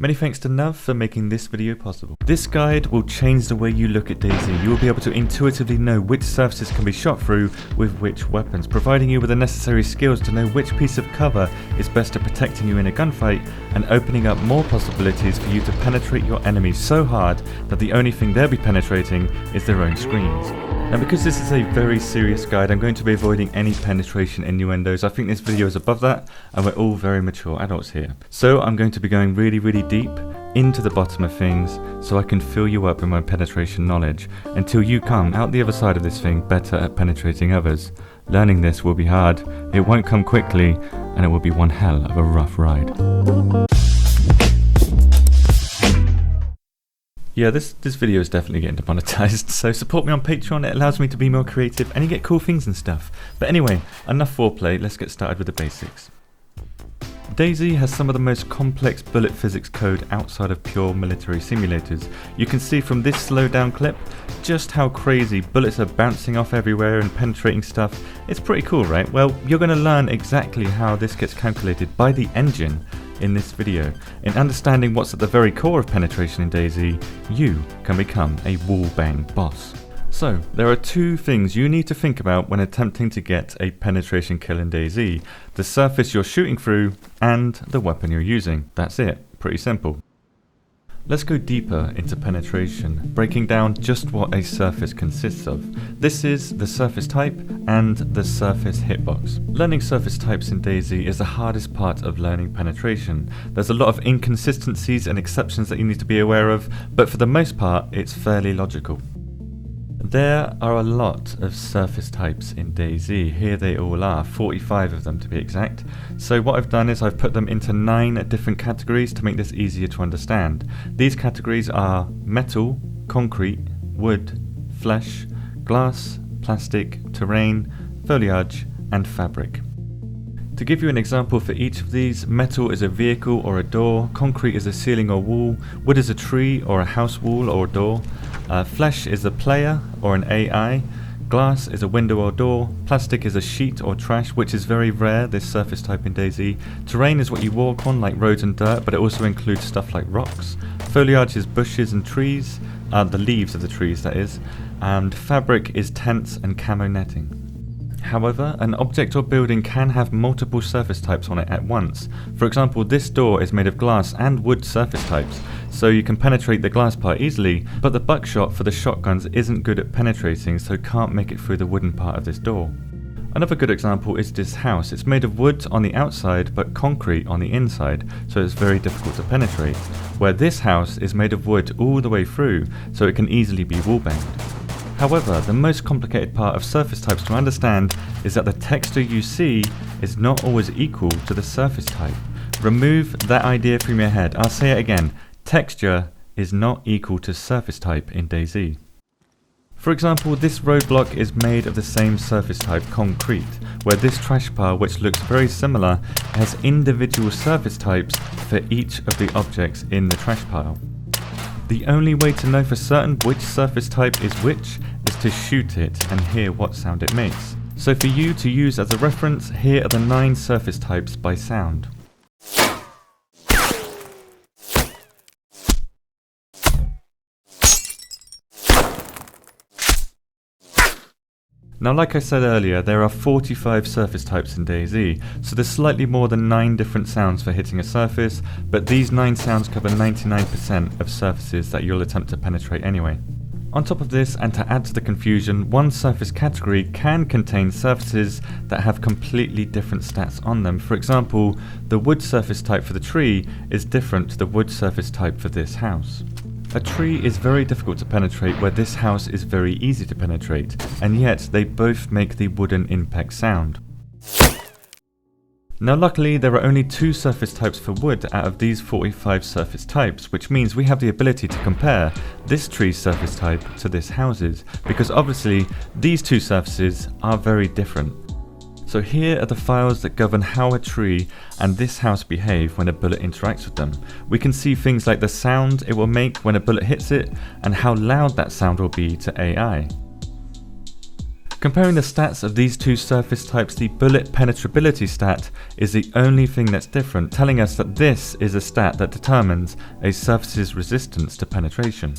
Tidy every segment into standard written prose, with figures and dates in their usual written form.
Many thanks to Nav for making this video possible. This guide will change the way you look at DayZ. You will be able to intuitively know which surfaces can be shot through with which weapons, providing you with the necessary skills to know which piece of cover is best at protecting you in a gunfight and opening up more possibilities for you to penetrate your enemies so hard that the only thing they'll be penetrating is their own screens. Now, because this is a very serious guide, I'm going to be avoiding any penetration innuendos. I think this video is above that, and we're all very mature adults here. So I'm going to be going really deep into the bottom of things so I can fill you up with my penetration knowledge until you come out the other side of this thing better at penetrating others. Learning this will be hard, it won't come quickly, and it will be one hell of a rough ride. Yeah, this video is definitely getting demonetized, so support me on Patreon. It allows me to be more creative and you get cool things and stuff. But anyway, enough foreplay, let's get started with the basics. DayZ has some of the most complex bullet physics code outside of pure military simulators. You can see from this slowdown clip just how crazy bullets are bouncing off everywhere and penetrating stuff. It's pretty cool, right? Well, you're going to learn exactly how this gets calculated by the engine in this video. In understanding what's at the very core of penetration in DayZ, you can become a Wallbang boss. So, there are two things you need to think about when attempting to get a penetration kill in DayZ: the surface you're shooting through and the weapon you're using. That's it, pretty simple. Let's go deeper into penetration, breaking down just what a surface consists of. This is the surface type and the surface hitbox. Learning surface types in DayZ is the hardest part of learning penetration. There's a lot of inconsistencies and exceptions that you need to be aware of, but for the most part, it's fairly logical. There are a lot of surface types in DayZ. Here they all are, 45 of them to be exact. So what I've done is I've put them into 9 different categories to make this easier to understand. These categories are metal, concrete, wood, flesh, glass, plastic, terrain, foliage, and fabric. To give you an example for each of these, metal is a vehicle or a door, concrete is a ceiling or wall, wood is a tree or a house wall or door, flesh is a player or an AI, glass is a window or door, plastic is a sheet or trash, which is very rare, this surface type in DayZ. Terrain is what you walk on, like roads and dirt, but it also includes stuff like rocks. Foliage is bushes and trees, the leaves of the trees that is, and fabric is tents and camo netting. However, an object or building can have multiple surface types on it at once. For example, this door is made of glass and wood surface types, so you can penetrate the glass part easily, but the buckshot for the shotguns isn't good at penetrating, so can't make it through the wooden part of this door. Another good example is this house. It's made of wood on the outside but concrete on the inside, so it's very difficult to penetrate, where this house is made of wood all the way through, so it can easily be wallbanged. However, the most complicated part of surface types to understand is that the texture you see is not always equal to the surface type. Remove that idea from your head. I'll say it again. Texture is not equal to surface type in DayZ. For example, this roadblock is made of the same surface type, concrete, where this trash pile, which looks very similar, has individual surface types for each of the objects in the trash pile. The only way to know for certain which surface type is which is to shoot it and hear what sound it makes. So for you to use as a reference, here are the 9 surface types by sound. Now, like I said earlier, there are 45 surface types in DayZ, so there's slightly more than 9 different sounds for hitting a surface, but these 9 sounds cover 99% of surfaces that you'll attempt to penetrate anyway. On top of this, and to add to the confusion, one surface category can contain surfaces that have completely different stats on them. For example, the wood surface type for the tree is different to the wood surface type for this house. A tree is very difficult to penetrate, where this house is very easy to penetrate, and yet they both make the wooden impact sound. Now luckily there are only 2 surface types for wood out of these 45 surface types, which means we have the ability to compare this tree's surface type to this house's, because obviously these 2 surfaces are very different. So here are the files that govern how a tree and this house behave when a bullet interacts with them. We can see things like the sound it will make when a bullet hits it and how loud that sound will be to AI. Comparing the stats of these two surface types, the bullet penetrability stat is the only thing that's different, telling us that this is a stat that determines a surface's resistance to penetration.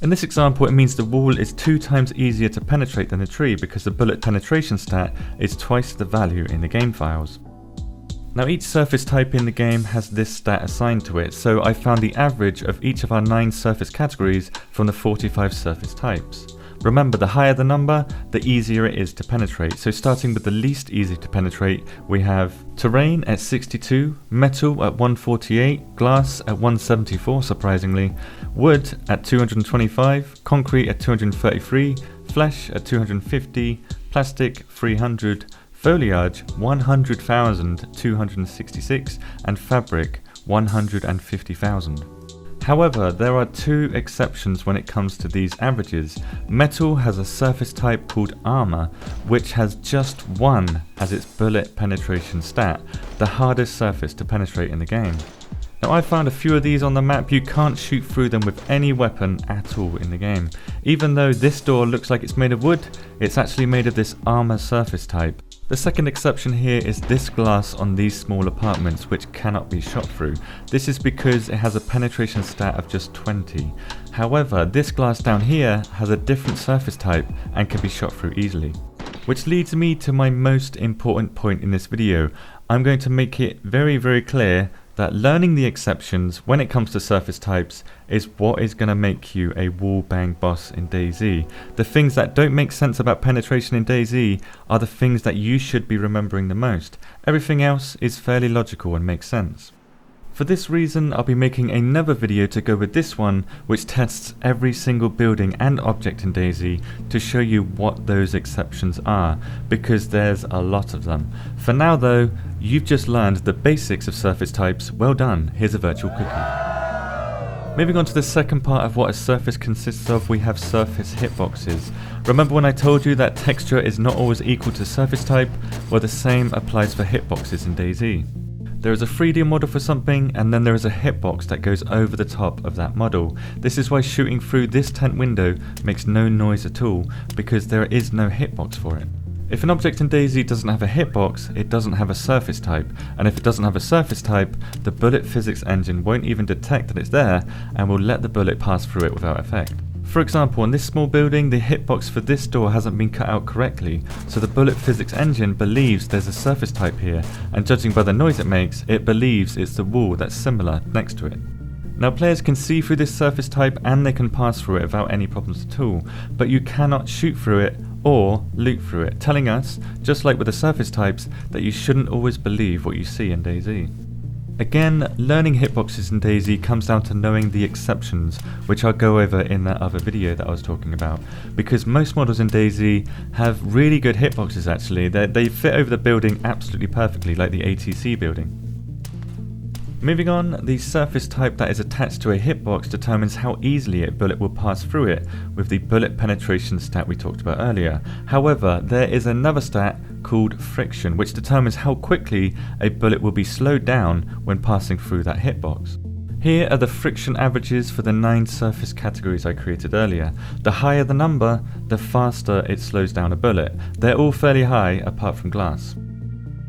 In this example, it means the wall is 2 times easier to penetrate than a tree because the bullet penetration stat is twice the value in the game files. Now each surface type in the game has this stat assigned to it, so I found the average of each of our 9 surface categories from the 45 surface types. Remember, the higher the number, the easier it is to penetrate. So starting with the least easy to penetrate, we have terrain at 62, metal at 148, glass at 174 surprisingly, wood at 225, concrete at 233, flesh at 250, plastic 300, foliage 100,266, and fabric 150,000. However, there are 2 exceptions when it comes to these averages. Metal has a surface type called armor, which has just 1 as its bullet penetration stat, the hardest surface to penetrate in the game. Now I found a few of these on the map. You can't shoot through them with any weapon at all in the game. Even though this door looks like it's made of wood, it's actually made of this armor surface type. The second exception here is this glass on these small apartments, which cannot be shot through. This is because it has a penetration stat of just 20. However, this glass down here has a different surface type and can be shot through easily. Which leads me to my most important point in this video. I'm going to make it very clear that learning the exceptions when it comes to surface types is what is going to make you a Wallbang boss in DayZ. The things that don't make sense about penetration in DayZ are the things that you should be remembering the most. Everything else is fairly logical and makes sense. For this reason, I'll be making another video to go with this one, which tests every single building and object in DayZ to show you what those exceptions are, because there's a lot of them. For now though, you've just learned the basics of surface types. Well done, here's a virtual cookie. Moving on to the second part of what a surface consists of, we have surface hitboxes. Remember when I told you that texture is not always equal to surface type? Well, the same applies for hitboxes in DayZ. There is a 3D model for something, and then there is a hitbox that goes over the top of that model. This is why shooting through this tent window makes no noise at all, because there is no hitbox for it. If an object in DayZ doesn't have a hitbox, it doesn't have a surface type, and if it doesn't have a surface type, the bullet physics engine won't even detect that it's there, and will let the bullet pass through it without effect. For example, on this small building, the hitbox for this door hasn't been cut out correctly, so the bullet physics engine believes there's a surface type here, and judging by the noise it makes, it believes it's the wall that's similar next to it. Now players can see through this surface type and they can pass through it without any problems at all, but you cannot shoot through it or loot through it, telling us, just like with the surface types, that you shouldn't always believe what you see in DayZ. Again, learning hitboxes in DayZ comes down to knowing the exceptions, which I'll go over in that other video that I was talking about, because most models in DayZ have really good hitboxes actually. They fit over the building absolutely perfectly, like the ATC building. Moving on, the surface type that is attached to a hitbox determines how easily a bullet will pass through it, with the bullet penetration stat we talked about earlier. However, there is another stat called friction, which determines how quickly a bullet will be slowed down when passing through that hitbox. Here are the friction averages for the 9 surface categories I created earlier. The higher the number, the faster it slows down a bullet. They're all fairly high apart from glass.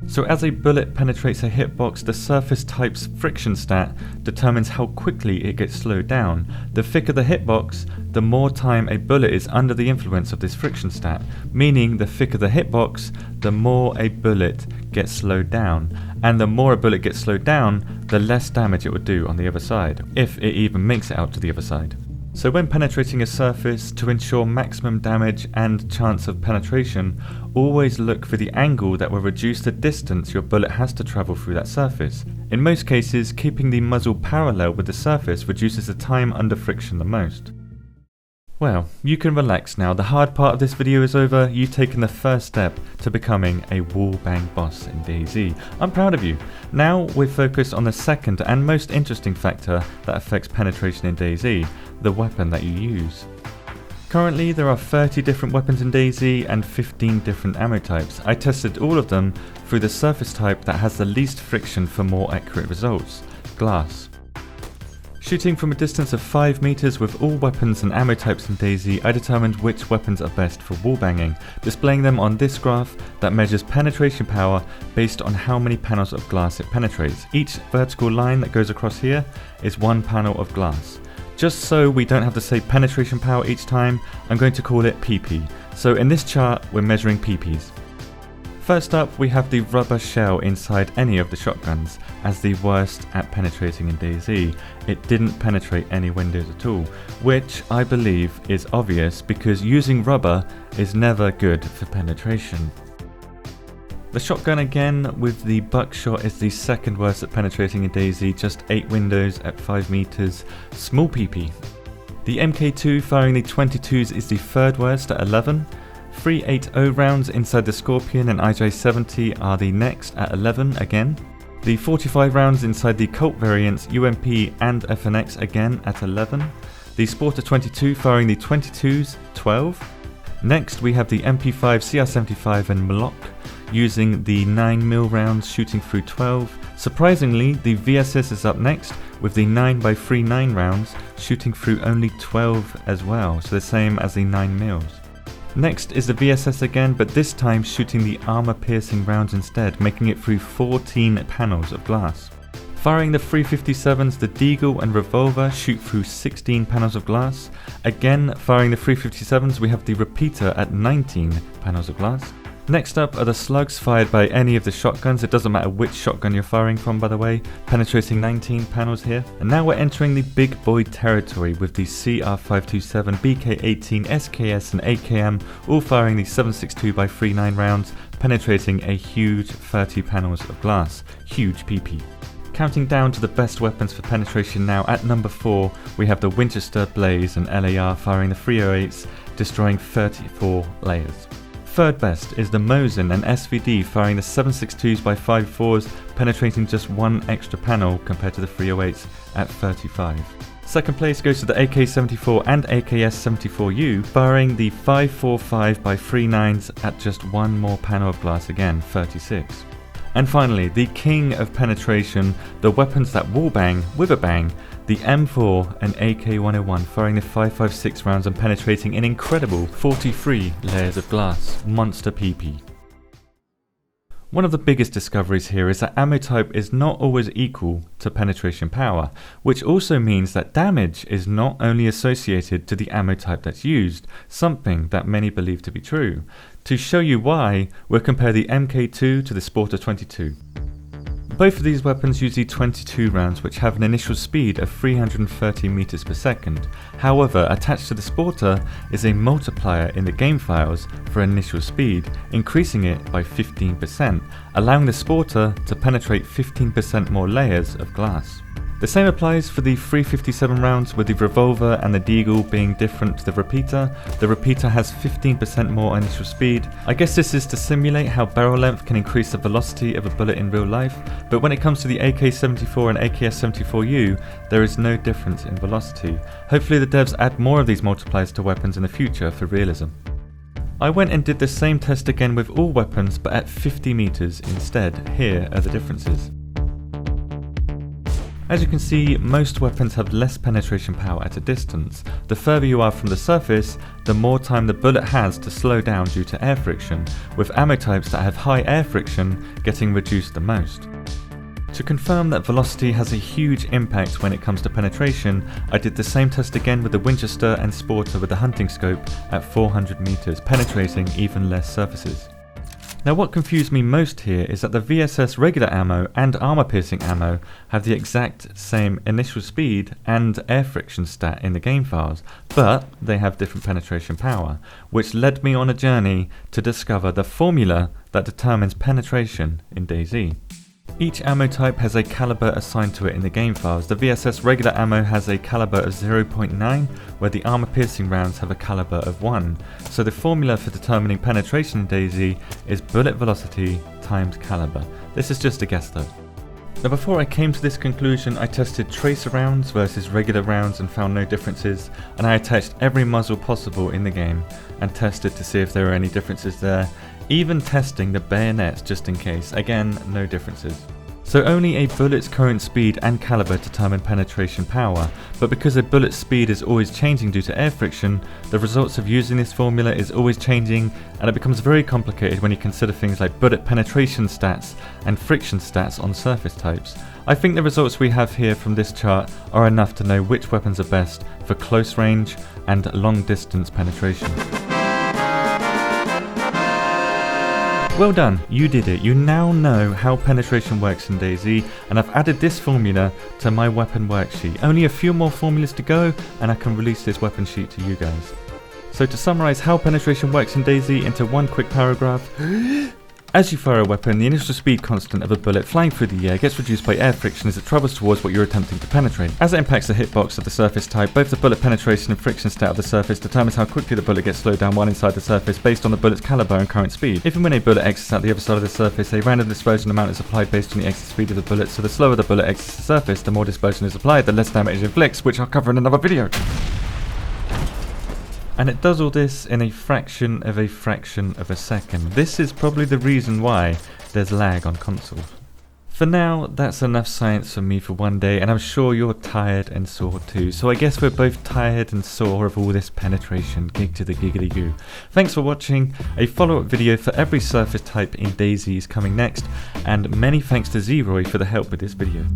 So as a bullet penetrates a hitbox, the surface type's friction stat determines how quickly it gets slowed down. The thicker the hitbox, the more time a bullet is under the influence of this friction stat, meaning the thicker the hitbox, the more a bullet gets slowed down. And the more a bullet gets slowed down, the less damage it would do on the other side, if it even makes it out to the other side. So when penetrating a surface, to ensure maximum damage and chance of penetration, always look for the angle that will reduce the distance your bullet has to travel through that surface. In most cases, keeping the muzzle parallel with the surface reduces the time under friction the most. Well, you can relax now. The hard part of this video is over. You've taken the first step to becoming a Wallbang boss in DayZ. I'm proud of you. Now we're focused on the second and most interesting factor that affects penetration in DayZ, the weapon that you use. Currently there are 30 different weapons in DayZ and 15 different ammo types. I tested all of them through the surface type that has the least friction for more accurate results, glass. Shooting from a distance of 5 meters with all weapons and ammo types in DayZ, I determined which weapons are best for wallbanging, displaying them on this graph that measures penetration power based on how many panels of glass it penetrates. Each vertical line that goes across here is one panel of glass. Just so we don't have to say penetration power each time, I'm going to call it PP. So in this chart, we're measuring PPs. First up, we have the rubber shell inside any of the shotguns as the worst at penetrating in DayZ. It didn't penetrate any windows at all, which I believe is obvious because using rubber is never good for penetration. The shotgun again with the buckshot is the second worst at penetrating in DayZ, just 8 windows at 5 meters, small PP. The MK2 firing the 22s is the third worst at 11. 380 rounds inside the Scorpion and IJ-70 are the next at 11 again. The 45 rounds inside the Colt variants UMP and FNX again at 11. The Sporter 22 firing the 22s, 12. Next we have the MP5 CR75 and Mlock using the 9mm rounds shooting through 12. Surprisingly, the VSS is up next with the 9x39 rounds shooting through only 12 as well, so the same as the 9mm. Next is the VSS again, but this time shooting the armor-piercing rounds instead, making it through 14 panels of glass. Firing the 357s, the Deagle and Revolver shoot through 16 panels of glass. Again, firing the 357s, we have the Repeater at 19 panels of glass. Next up are the slugs fired by any of the shotguns, it doesn't matter which shotgun you're firing from by the way, penetrating 19 panels here. And now we're entering the big boy territory with the CR527, BK18, SKS and AKM all firing the 7.62x39 rounds, penetrating a huge 30 panels of glass. Huge PP. Counting down to the best weapons for penetration now, at number 4 we have the Winchester, Blaze and LAR firing the 308s, destroying 34 layers. Third best is the Mosin and SVD firing the 7.62s x 5.4s, penetrating just one extra panel compared to the 308s at 35. Second place goes to the AK-74 and AKS-74U, firing the 5.45x39s at just one more panel of glass again, 36. And finally, the king of penetration, the weapons that wallbang with a bang, the M4 and AK-101 firing the 5.56 rounds and penetrating an incredible 43 layers of glass. Monster PP. One of the biggest discoveries here is that ammo type is not always equal to penetration power, which also means that damage is not only associated to the ammo type that's used, something that many believe to be true. To show you why, we'll compare the MK2 to the Sporter 22. Both of these weapons use the 22 rounds, which have an initial speed of 330 meters per second. However, attached to the Sporter is a multiplier in the game files for initial speed, increasing it by 15%, allowing the Sporter to penetrate 15% more layers of glass. The same applies for the 357 rounds, with the Revolver and the Deagle being different to the Repeater. The Repeater has 15% more initial speed. I guess this is to simulate how barrel length can increase the velocity of a bullet in real life, but when it comes to the AK-74 and AKS-74U, there is no difference in velocity. Hopefully the devs add more of these multipliers to weapons in the future for realism. I went and did the same test again with all weapons, but at 50 meters instead. Here are the differences. As you can see, most weapons have less penetration power at a distance. The further you are from the surface, the more time the bullet has to slow down due to air friction, with ammo types that have high air friction getting reduced the most. To confirm that velocity has a huge impact when it comes to penetration, I did the same test again with the Winchester and Sporter with the hunting scope at 400 meters, penetrating even less surfaces. Now what confused me most here is that the VSS regular ammo and armor piercing ammo have the exact same initial speed and air friction stat in the game files, but they have different penetration power, which led me on a journey to discover the formula that determines penetration in DayZ. Each ammo type has a caliber assigned to it in the game files. The VSS regular ammo has a caliber of 0.9, where the armor piercing rounds have a caliber of 1. So the formula for determining penetration in DayZ is bullet velocity times caliber. This is just a guess though. Now before I came to this conclusion, I tested tracer rounds versus regular rounds and found no differences, and I attached every muzzle possible in the game and tested to see if there were any differences there, even testing the bayonets just in case. Again, no differences. So only a bullet's current speed and caliber determine penetration power, but because a bullet's speed is always changing due to air friction, the results of using this formula is always changing, and it becomes very complicated when you consider things like bullet penetration stats and friction stats on surface types. I think the results we have here from this chart are enough to know which weapons are best for close range and long distance penetration. Well done, you did it. You now know how penetration works in DayZ, and I've added this formula to my weapon worksheet. Only a few more formulas to go and I can release this weapon sheet to you guys. So to summarize how penetration works in DayZ into one quick paragraph. As you fire a weapon, the initial speed constant of a bullet flying through the air gets reduced by air friction as it travels towards what you're attempting to penetrate. As it impacts the hitbox of the surface type, both the bullet penetration and friction stat of the surface determines how quickly the bullet gets slowed down while inside the surface based on the bullet's caliber and current speed. If and when a bullet exits out the other side of the surface, a random dispersion amount is applied based on the exit speed of the bullet, so the slower the bullet exits the surface, the more dispersion is applied, the less damage it inflicts, which I'll cover in another video. And it does all this in a fraction of a second. This is probably the reason why there's lag on consoles. For now, that's enough science for me for one day, and I'm sure you're tired and sore too. So I guess we're both tired and sore of all this penetration. Gig to the giggity goo. Thanks for watching. A follow-up video for every surface type in DayZ is coming next, and many thanks to Zeroy for the help with this video.